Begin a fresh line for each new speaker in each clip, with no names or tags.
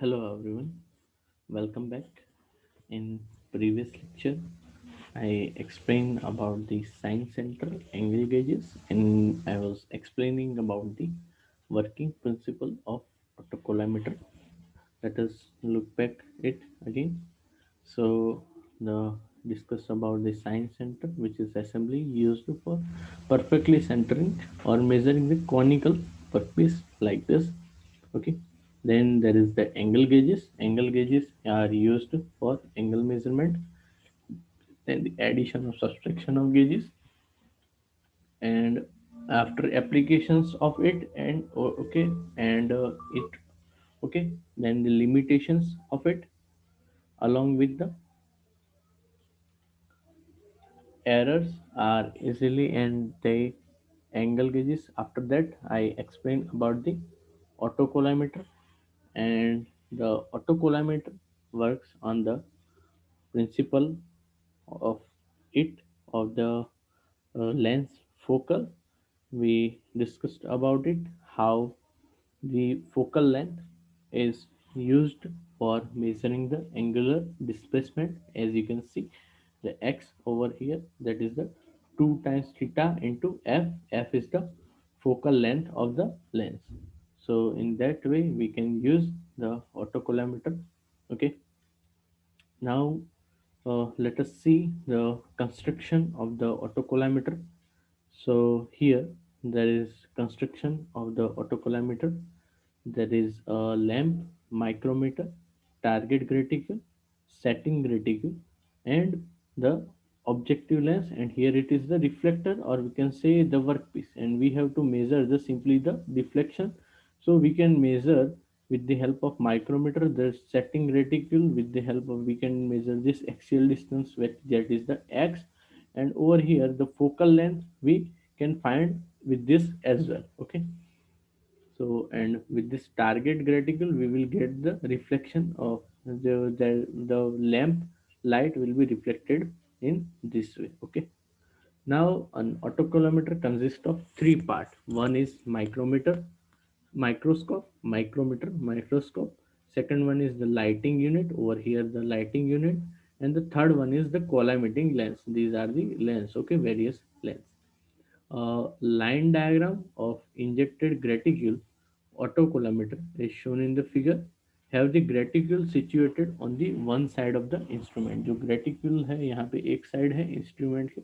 Hello everyone, welcome back. In previous lecture, I explained about the science center angle gauges and I was explaining about the working principle of autocollimator. Let us look back it again. So the discuss about the science center, which is assembly used for perfectly centering or measuring the conical workpiece like this. Okay. Then there is the angle gauges. Angle gauges are used for angle measurement. Then the addition or subtraction of gauges, and after applications of it, and okay, and it okay. Then the limitations of it, along with the errors are easily and the angle gauges. After that, I explained about the autocollimator, and the autocollimator works on the principle of it of the lens focal. We discussed about it, how the focal length is used for measuring the angular displacement. As you can see, the x over here, that is the 2 times theta into f. F is the focal length of the lens. So in that way we can use the autocollimator. Okay. Now let us see the construction of the autocollimator. So here there is construction of the autocollimator. There is a lamp, micrometer, target reticle, setting reticle, and the objective lens. And here it is the reflector, or we can say the workpiece. And we have to measure the simply the deflection. So we can measure with the help of micrometer the setting reticle. With the help of, we can measure this axial distance, which that is the x. And over here the focal length we can find with this as well. Okay. So, and with this target reticle we will get the reflection of the lamp light will be reflected in this way. Okay. Now an autocollimator consists of three parts. One is micrometer, microscope, micrometer, microscope. Second one is the lighting unit, over here the lighting unit. And the third one is the collimating lens. These are the lens. Okay, various lens. A line diagram of injected graticule autocollimator is shown in the figure. Have the graticule situated on the one side of the instrument. जो graticule है यहाँ पे एक side है instrument के,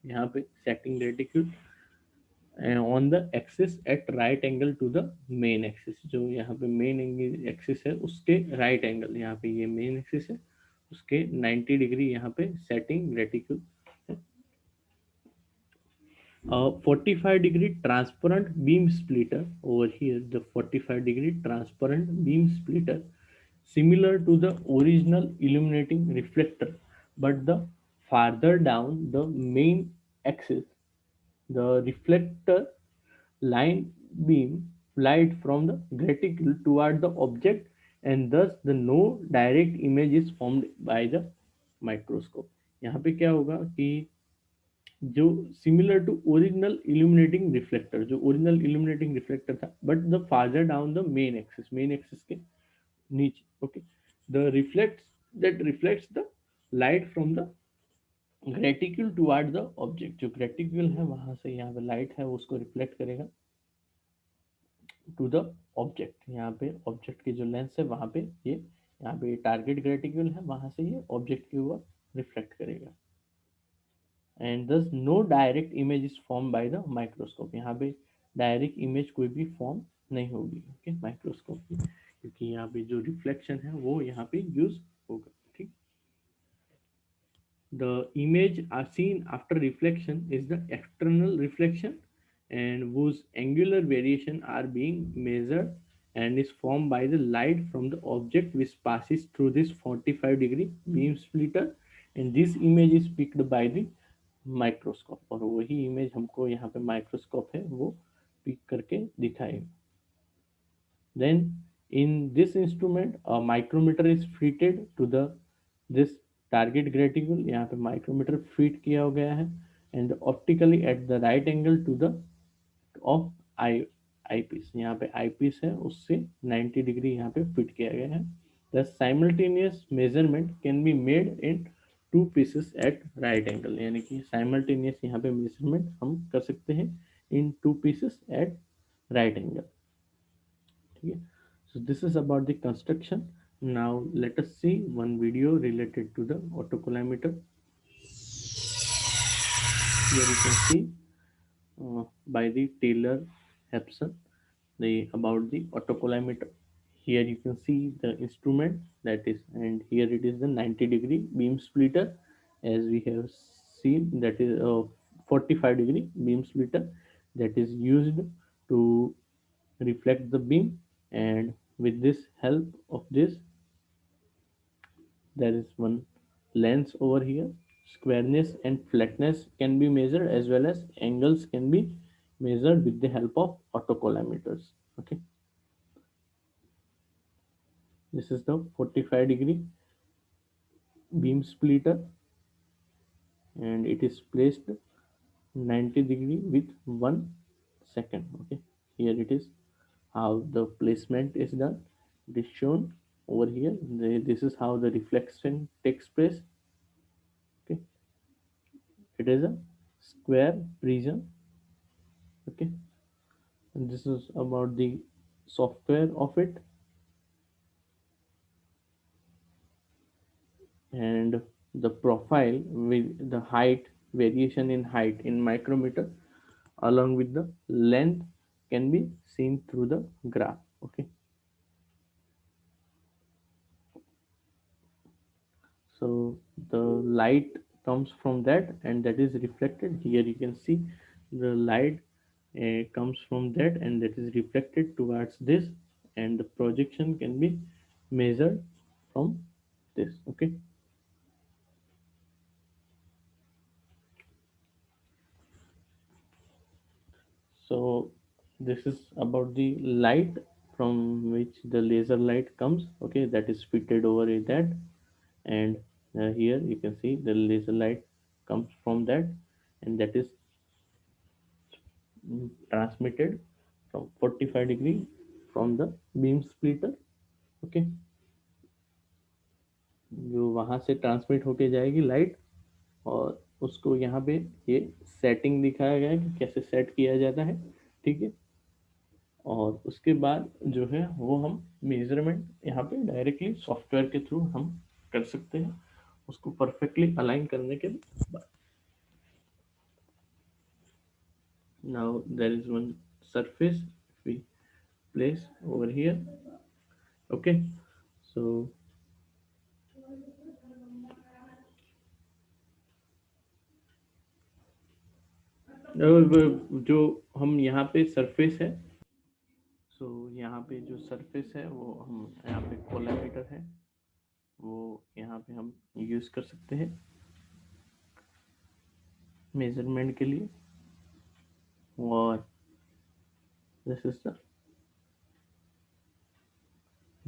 यहाँ पे setting graticule, and on the axis at right angle to the main axis. जो यहाँ पे main axis है उसके right angle, यहाँ पे ये main axis है उसके 90 डिग्री यहाँ पे setting graticule. 45-degree transparent beam splitter over here, the 45-degree transparent beam splitter, similar to the original illuminating reflector, but the farther down the main axis, the reflector line beam light from the graticule toward the object, and thus the no direct image is formed by the microscope. यहाँ पे क्या होगा कि जो similar to original illuminating reflector, जो original illuminating reflector था, but the farther down the main axis के नीचे. Okay. The reflects that reflects the light from the graticule toward the object. जो ग्रेटिक्यूल है वहां से यहाँ पे लाइट है वो उसको रिफ्लेक्ट करेगा टू द ऑब्जेक्ट. यहाँ पे ऑब्जेक्ट के जो लेंस है वहां पे ये, यहाँ पे टारगेट ग्रेटिक्यूल है, वहां से ये ऑब्जेक्ट के ऊपर रिफ्लेक्ट करेगा. And thus no direct image is form by the microscope. यहाँ पे डायरेक्ट इमेज कोई भी फॉर्म नहीं होगी. ओके, माइक्रोस्कोप की, क्योंकि यहाँ पे जो रिफ्लेक्शन है वो यहाँ पे यूज होगा. ठीक. The image are seen after reflection is the external reflection, and whose angular variation are being measured and is formed by the light from the object which passes through this 45-degree beam splitter, and this image is picked by the microscope. और वही image हमको यहाँ पे microscope है वो pick करके दिखाएगा. Then in this instrument a micrometer is fitted to the this target graticule. यहाँ पे micrometer fit किया हो गया है, and optically at the right angle to the of eye eyepiece, यहाँ पे आई पीस है उससे 90 डिग्री यहाँ पे फिट किया गया है। The simultaneous measurement can be made in two pieces at right angle, यानी कि साइमल्टेनियस यहाँ पे मेजरमेंट हम कर सकते हैं in two pieces at right angle. ठीक है, so this is about the construction. Now let us see one video related to the autocollimator. Here you can see by the Taylor Hepson the about the autocollimator. Here you can see the instrument that is, and here it is the 90-degree beam splitter, as we have seen, that is a 45-degree beam splitter that is used to reflect the beam. And with this help of this, there is one lens over here. Squareness and flatness can be measured, as well as angles can be measured with the help of autocollimators. Okay, this is the 45-degree beam splitter, and it is placed 90 degree with 1 second. Okay, here it is how the placement is done. It is shown over here. This is how the reflection takes place. Okay, it is a square prism. Okay, and this is about the software of it, and the profile with the height, variation in height in micrometer along with the length can be seen through the graph. Okay, so the light comes from that, and that is reflected. Here you can see the light comes from that, and that is reflected towards this, and the projection can be measured from this. Okay, so this is about the light from which the laser light comes. Okay, that is fitted over in that, and here you can see the laser light comes from that, and that is transmitted from 45 degree from the beam splitter. Okay, जो वहां से transmit होके जाएगी light, और उसको यहाँ पे ये सेटिंग दिखाया गया है कि कैसे सेट किया जाता है। ठीक है, और उसके बाद जो है वो हम मेजरमेंट यहाँ पे डायरेक्टली सॉफ्टवेयर के थ्रू हम कर सकते हैं उसको परफेक्टली अलाइन करने के बाद। Now there is one surface we place over here. Okay, so जो हम यहाँ पे सरफेस है, सो यहाँ पे जो सरफेस है वो हम यहाँ पे कोलामीटर है वो यहाँ पे हम यूज़ कर सकते हैं मेजरमेंट के लिए। और this is the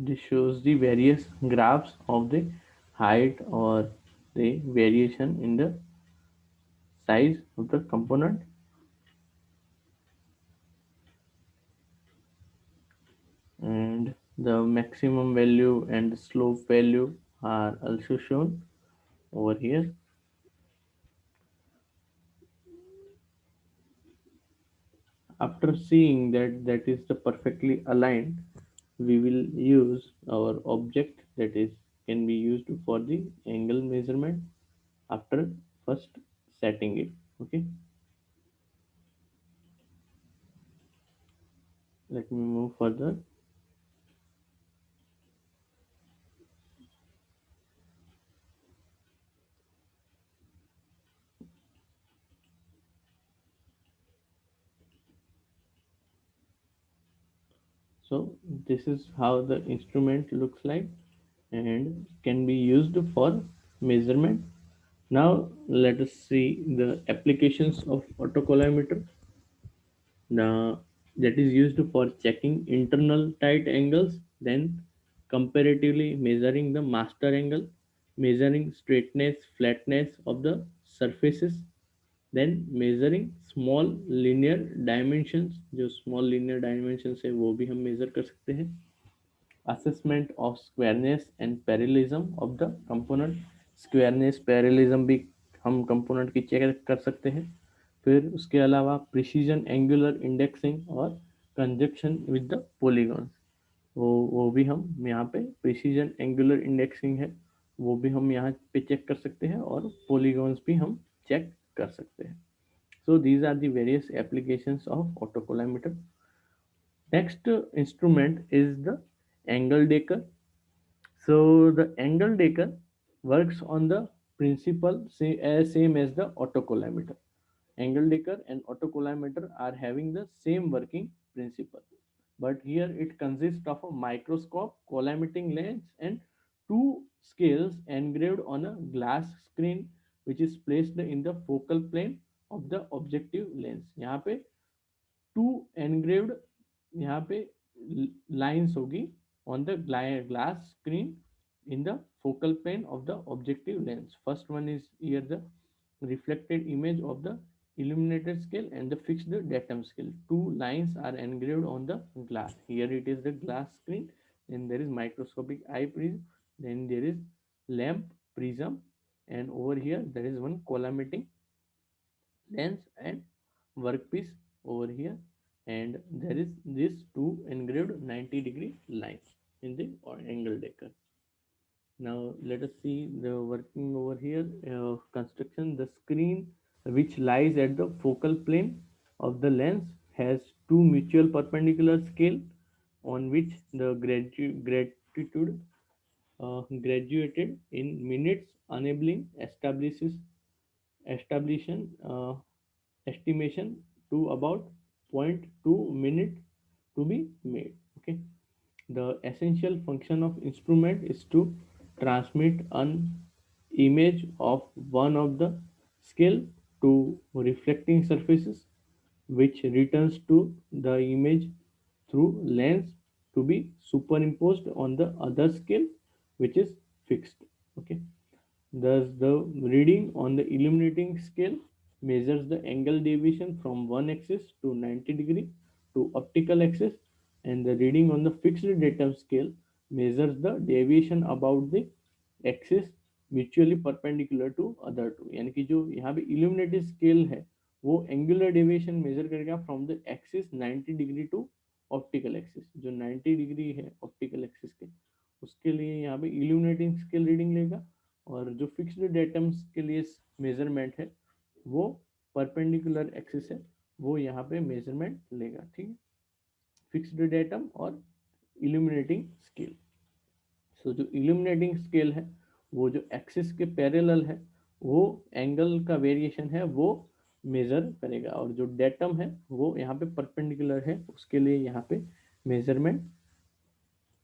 this shows the various graphs of the height or the variation in the size of the component, and the maximum value and the slope value are also shown over here. After seeing that that is the perfectly aligned, we will use our object that is can be used for the angle measurement after first setting it. Okay, let me move further. So this is how the instrument looks like and can be used for measurement. Now let us see the applications of autocollimator. Now that is used for checking internal tight angles, then comparatively measuring the master angle, measuring straightness, flatness of the surfaces, then measuring small linear dimensions, जो small linear dimensions है वो भी हम measure कर सकते हैं। Assessment of squareness and parallelism of the component, squareness parallelism भी हम कंपोनेंट की चेक कर सकते हैं। फिर उसके अलावा प्रिसीजन एंगुलर इंडेक्सिंग और कंजक्शन विद द पॉलीगॉन, वो भी हम यहाँ पे प्रिसीजन एंगुलर इंडेक्सिंग है वो भी हम यहाँ पे चेक कर सकते हैं, और पॉलीगॉन्स भी हम चेक कर सकते हैं। So these are the various applications of autocollimator. Next instrument is the angle decker. So the angle decker works on the principle same as the autocollimator. Angle decker and autocollimator are having the same working principle, but here it consists of a microscope, collimating lens, and two scales engraved on a glass screen, which is placed in the focal plane of the objective lens. यहाँ पे to engraved यहाँ पे lines होगी on the glass screen in the focal plane of the objective lens. First one is here the reflected image of the illuminated scale and the fixed datum scale. Two lines are engraved on the glass. Here it is the glass screen, then there is microscopic eye prism, then there is lamp prism, and over here there is one collimating lens and workpiece over here, and there is this two engraved 90-degree lines in the angle decker. Now let us see the working over here. Construction, the screen which lies at the focal plane of the lens has two mutual perpendicular scale on which the gratitude graduated in minutes, enabling establishing estimation to about zero point 0.2 minute to be made. Okay, the essential function of instrument is to transmit an image of one of the scale to reflecting surfaces, which returns to the image through lens to be superimposed on the other scale, which is fixed. Okay, thus the reading on the illuminating scale measures the angle deviation from one axis to 90-degree to optical axis, and the reading on the fixed datum scale measures the deviation about the axis mutually perpendicular to other two, यानी कि जो यहाँ पे illuminated scale है वो angular deviation measure करेगा from the axis 90 degree to optical axis. जो 90 degree है ऑप्टिकल एक्सिस के, उसके लिए यहाँ पे इल्यूमिनेटिंग स्केल रीडिंग लेगा, और जो फिक्स्ड डेटम्स के लिए मेजरमेंट है वो परपेंडिकुलर एक्सिस है, वो यहाँ पे मेजरमेंट लेगा। ठीक है, फिक्स्ड डेटम और इल्यूमिनेटिंग स्केल। सो जो इल्यूमिनेटिंग स्केल है वो जो एक्सिस के पैरेलल है वो एंगल का वेरिएशन है वो मेजर करेगा, और जो डेटम है वो यहाँ पे परपेंडिकुलर है उसके लिए यहाँ पे मेजरमेंट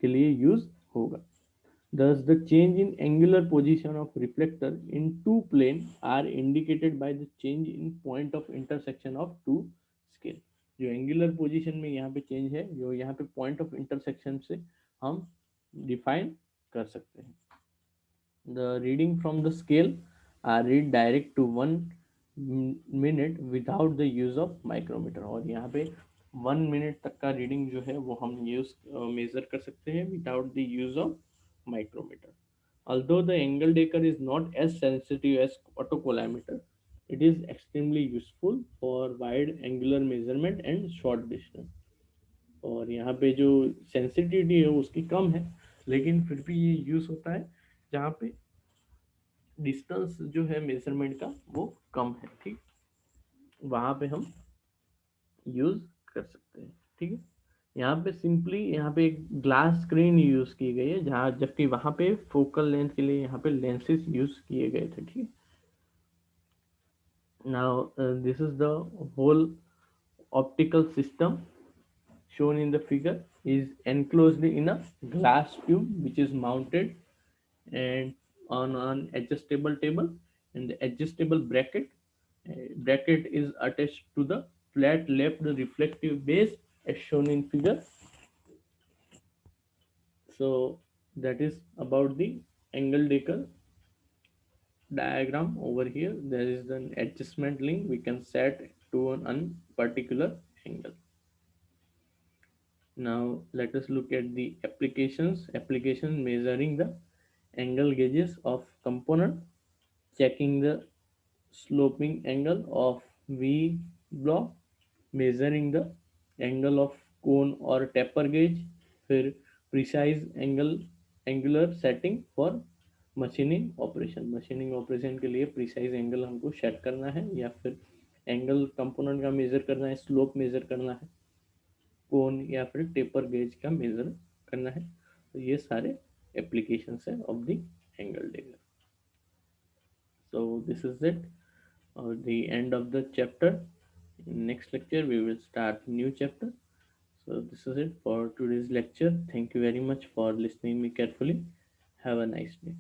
के लिए यूज होगा। Thus, the change in angular position of reflector in two plane are indicated by the change in point of intersection of two scale. जो एंगुलर पोजीशन में यहाँ पे चेंज है जो यहाँ पे पॉइंट ऑफ इंटरसेक्शन से हम डिफाइन कर सकते हैं। The reading from the scale are read direct to 1 minute without the use of micrometer, और यहाँ पे 1 मिनट तक का रीडिंग जो है वो हम यूज मेजर कर सकते हैं without the use of micrometer. Although the angle decker is not as sensitive as autocollimator, it is extremely useful for wide angular measurement and short distance. और यहाँ पे जो सेंसिटिविटी है उसकी कम है, लेकिन फिर भी ये यूज होता है जहाँ पे डिस्टेंस जो है मेजरमेंट का वो कम है। ठीक, वहाँ पे हम यूज कर सकते हैं। ठीक है, यहाँ पे सिंपली यहाँ पे एक ग्लास स्क्रीन यूज की गई है, जहाँ जबकि वहाँ पे फोकल लेंथ के लिए यहाँ पे लेंसेज यूज किए गए थे। ठीक है, now this is the whole optical system shown in the figure is enclosed in a glass tube which is mounted and on an adjustable table, and the adjustable bracket is attached to the flat left reflective base as shown in figure. So that is about the angle decker. diagram over here, there is an adjustment link we can set to an particular angle. Now let us look at the application measuring the angle gauges of component, checking the sloping angle of V block, measuring the angle of cone or taper gauge, फिर precise angular setting for machining operation के लिए precise angle हमको set करना है, या फिर angle component का major करना है, स्लोप मेजर करना है, कोन या फिर टेपर गेज का मेजर करना है. तो ये सारे एप्लीकेशंस है of the angle dagger. So this is it, the end of the chapter. In next lecture we will start new chapter. So this is it for today's lecture. Thank you very much for listening me carefully. Have a nice day.